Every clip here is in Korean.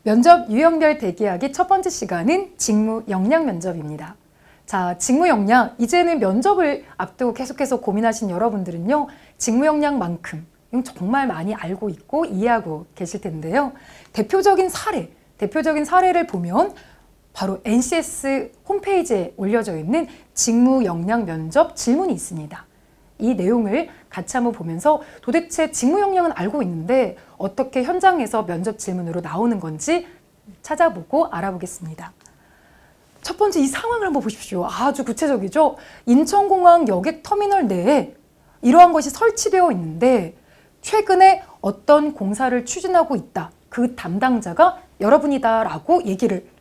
면접 유형별 대기하기 첫 번째 시간은 직무 역량 면접입니다. 자, 직무 역량, 이제는 면접을 앞두고 계속해서 고민하신 여러분들은요, 직무 역량만큼 정말 많이 알고 있고 이해하고 계실 텐데요. 대표적인 사례를 보면 바로 NCS 홈페이지에 올려져 있는 직무 역량 면접 질문이 있습니다. 이 내용을 같이 한번 보면서 도대체 직무 역량은 알고 있는데 어떻게 현장에서 면접 질문으로 나오는 건지 찾아보고 알아보겠습니다. 첫 번째 이 상황을 한번 보십시오. 아주 구체적이죠? 인천공항 여객터미널 내에 이러한 것이 설치되어 있는데 최근에 어떤 공사를 추진하고 있다. 그 담당자가 여러분이다라고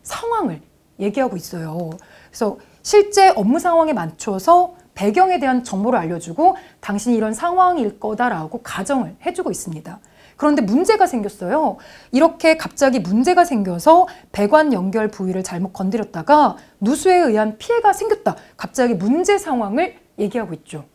상황을 얘기하고 있어요. 그래서 실제 업무 상황에 맞춰서 배경에 대한 정보를 알려주고 당신이 이런 상황일 거다라고 가정을 해주고 있습니다. 그런데 문제가 생겼어요. 이렇게 갑자기 문제가 생겨서 배관 연결 부위를 잘못 건드렸다가 누수에 의한 피해가 생겼다. 갑자기 문제 상황을 얘기하고 있죠.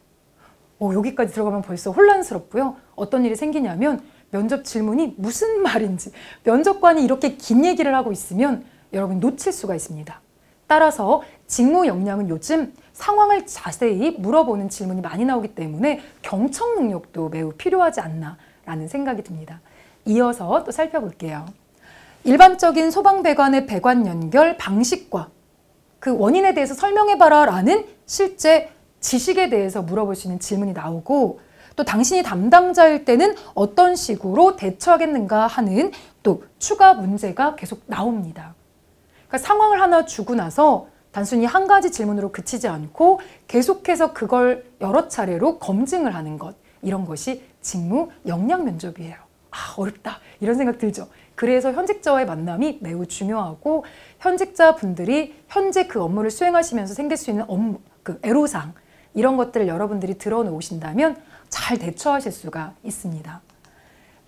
여기까지 들어가면 벌써 혼란스럽고요. 어떤 일이 생기냐면 면접 질문이 무슨 말인지 면접관이 이렇게 긴 얘기를 하고 있으면 여러분이 놓칠 수가 있습니다. 따라서 직무 역량은 요즘 상황을 자세히 물어보는 질문이 많이 나오기 때문에 경청 능력도 매우 필요하지 않나라는 생각이 듭니다. 이어서 또 살펴볼게요. 일반적인 소방배관의 배관 연결 방식과 그 원인에 대해서 설명해봐라 라는 실제 지식에 대해서 물어볼 수 있는 질문이 나오고 또 당신이 담당자일 때는 어떤 식으로 대처하겠는가 하는 또 추가 문제가 계속 나옵니다. 그러니까 상황을 하나 주고 나서 단순히 한 가지 질문으로 그치지 않고 계속해서 그걸 여러 차례로 검증을 하는 것, 이런 것이 직무 역량 면접이에요. 어렵다 이런 생각 들죠. 그래서 현직자와의 만남이 매우 중요하고 현직자분들이 현재 그 업무를 수행하시면서 생길 수 있는 업무, 그 애로사항 이런 것들을 여러분들이 들어놓으신다면 잘 대처하실 수가 있습니다.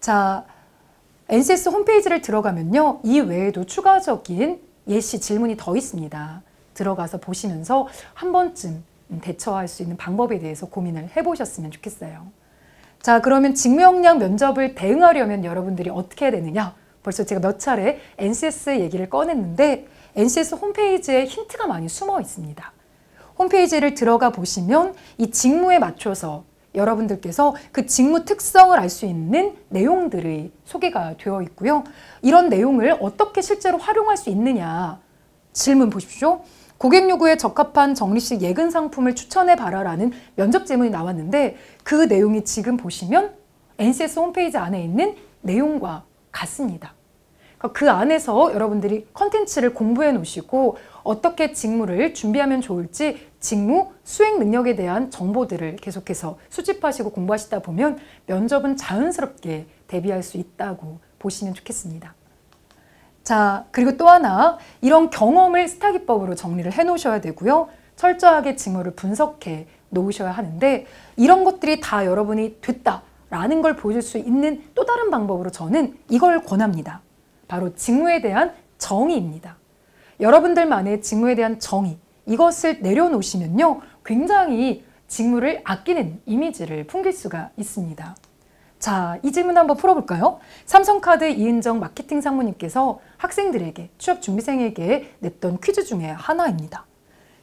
자, NCS 홈페이지를 들어가면요. 이 외에도 추가적인 예시 질문이 더 있습니다. 들어가서 보시면서 한 번쯤 대처할 수 있는 방법에 대해서 고민을 해보셨으면 좋겠어요. 자, 그러면 직무 역량 면접을 대응하려면 여러분들이 어떻게 해야 되느냐? 벌써 제가 몇 차례 NCS 얘기를 꺼냈는데 NCS 홈페이지에 힌트가 많이 숨어 있습니다. 홈페이지를 들어가 보시면 이 직무에 맞춰서 여러분들께서 그 직무 특성을 알 수 있는 내용들이 소개가 되어 있고요. 이런 내용을 어떻게 실제로 활용할 수 있느냐 질문 보십시오. 고객 요구에 적합한 적립식 예근 상품을 추천해봐라 라는 면접 질문이 나왔는데 그 내용이 지금 보시면 NCS 홈페이지 안에 있는 내용과 같습니다. 그 안에서 여러분들이 컨텐츠를 공부해 놓으시고 어떻게 직무를 준비하면 좋을지 직무 수행 능력에 대한 정보들을 계속해서 수집하시고 공부하시다 보면 면접은 자연스럽게 대비할 수 있다고 보시면 좋겠습니다. 자, 그리고 또 하나 이런 경험을 스타 기법으로 정리를 해 놓으셔야 되고요. 철저하게 직무를 분석해 놓으셔야 하는데 이런 것들이 다 여러분이 됐다라는 걸 보여줄 수 있는 또 다른 방법으로 저는 이걸 권합니다. 바로 직무에 대한 정의입니다. 여러분들만의 직무에 대한 정의, 이것을 내려놓으시면요. 굉장히 직무를 아끼는 이미지를 풍길 수가 있습니다. 자, 이 질문 한번 풀어볼까요? 삼성카드 이은정 마케팅 상무님께서 학생들에게, 취업준비생에게 냈던 퀴즈 중에 하나입니다.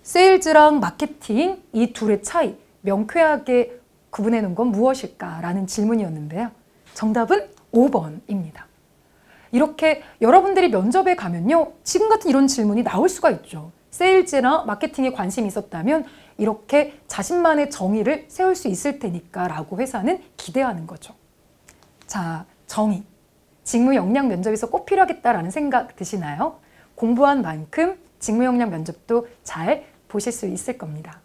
세일즈랑 마케팅, 이 둘의 차이, 명쾌하게 구분해 놓은 건 무엇일까? 라는 질문이었는데요. 정답은 5번입니다. 이렇게 여러분들이 면접에 가면요. 지금 같은 이런 질문이 나올 수가 있죠. 세일즈나 마케팅에 관심이 있었다면 이렇게 자신만의 정의를 세울 수 있을 테니까 라고 회사는 기대하는 거죠. 자, 정의. 직무 역량 면접에서 꼭 필요하겠다라는 생각 드시나요? 공부한 만큼 직무 역량 면접도 잘 보실 수 있을 겁니다.